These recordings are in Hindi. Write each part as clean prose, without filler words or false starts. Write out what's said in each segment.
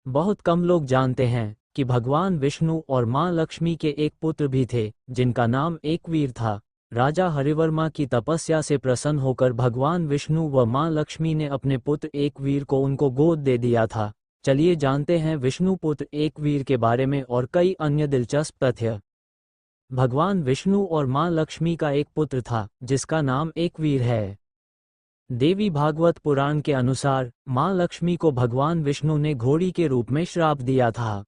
बहुत कम लोग जानते हैं कि भगवान विष्णु और मां लक्ष्मी के एक पुत्र भी थे जिनका नाम एकवीर था। राजा हरिवर्मा की तपस्या से प्रसन्न होकर भगवान विष्णु व मां लक्ष्मी ने अपने पुत्र एकवीर को उनको गोद दे दिया था। चलिए जानते हैं विष्णु पुत्र एकवीर के बारे में और कई अन्य दिलचस्प तथ्य। भगवान विष्णु और मां लक्ष्मी का एक पुत्र था जिसका नाम एकवीर है। देवी भागवत पुराण के अनुसार मां लक्ष्मी को भगवान विष्णु ने घोड़ी के रूप में श्राप दिया था।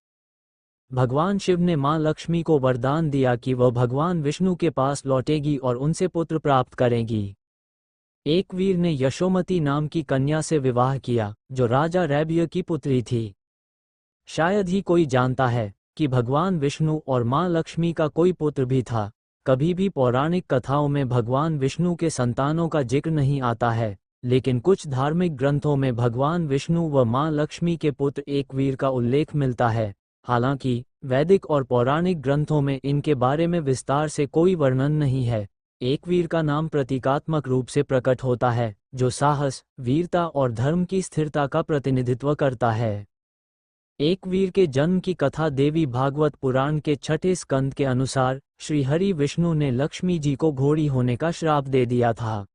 भगवान शिव ने मां लक्ष्मी को वरदान दिया कि वह भगवान विष्णु के पास लौटेगी और उनसे पुत्र प्राप्त करेगी। एकवीर ने यशोमती नाम की कन्या से विवाह किया जो राजा रैब्य की पुत्री थी। शायद ही कोई जानता है कि भगवान विष्णु और मां लक्ष्मी का कोई पुत्र भी था। कभी भी पौराणिक कथाओं में भगवान विष्णु के संतानों का जिक्र नहीं आता है, लेकिन कुछ धार्मिक ग्रंथों में भगवान विष्णु व मां लक्ष्मी के पुत्र एकवीर का उल्लेख मिलता है। हालांकि वैदिक और पौराणिक ग्रंथों में इनके बारे में विस्तार से कोई वर्णन नहीं है। एकवीर का नाम प्रतीकात्मक रूप से प्रकट होता है जो साहस, वीरता और धर्म की स्थिरता का प्रतिनिधित्व करता है। एकवीर के जन्म की कथा देवी भागवत पुराण के छठे स्कंद के अनुसार श्री हरि विष्णु ने लक्ष्मी जी को घोड़ी होने का श्राप दे दिया था।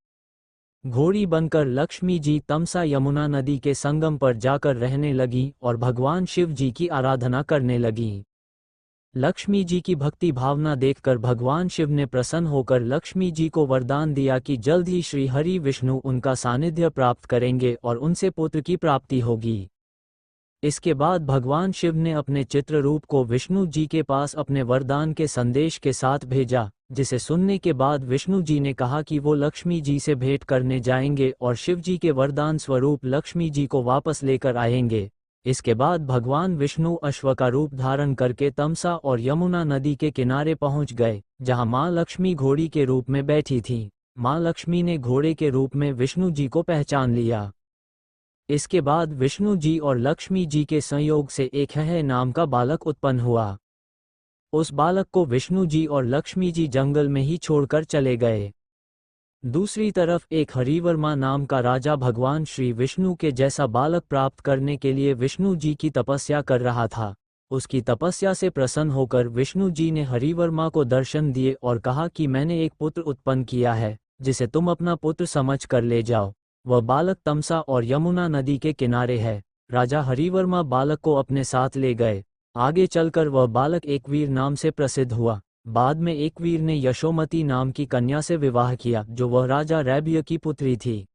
घोड़ी बनकर लक्ष्मी जी तमसा यमुना नदी के संगम पर जाकर रहने लगी और भगवान शिव जी की आराधना करने लगी। लक्ष्मी जी की भक्ति भावना देखकर भगवान शिव ने प्रसन्न होकर लक्ष्मी जी को वरदान दिया कि जल्द ही श्री हरि विष्णु उनका सानिध्य प्राप्त करेंगे और उनसे पुत्र की प्राप्ति होगी। इसके बाद भगवान शिव ने अपने चित्र रूप को विष्णु जी के पास अपने वरदान के संदेश के साथ भेजा, जिसे सुनने के बाद विष्णु जी ने कहा कि वो लक्ष्मी जी से भेंट करने जाएंगे और शिव जी के वरदान स्वरूप लक्ष्मी जी को वापस लेकर आएंगे। इसके बाद भगवान विष्णु अश्व का रूप धारण करके तमसा और यमुना नदी के किनारे पहुंच गए, जहां मां लक्ष्मी घोड़ी के रूप में बैठी थीं। मां लक्ष्मी ने घोड़े के रूप में विष्णु जी को पहचान लिया। इसके बाद विष्णु जी और लक्ष्मी जी के संयोग से एक है नाम का बालक उत्पन्न हुआ। उस बालक को विष्णु जी और लक्ष्मी जी जंगल में ही छोड़कर चले गए। दूसरी तरफ एक हरिवर्मा नाम का राजा भगवान श्री विष्णु के जैसा बालक प्राप्त करने के लिए विष्णु जी की तपस्या कर रहा था। उसकी तपस्या से प्रसन्न होकर विष्णु जी ने हरिवर्मा को दर्शन दिए और कहा कि मैंने एक पुत्र उत्पन्न किया है जिसे तुम अपना पुत्र समझ कर ले जाओ। वह बालक तमसा और यमुना नदी के किनारे है। राजा हरिवर्मा बालक को अपने साथ ले गए। आगे चलकर वह बालक एकवीर नाम से प्रसिद्ध हुआ। बाद में एकवीर ने यशोमती नाम की कन्या से विवाह किया जो वह राजा रैब्य की पुत्री थी।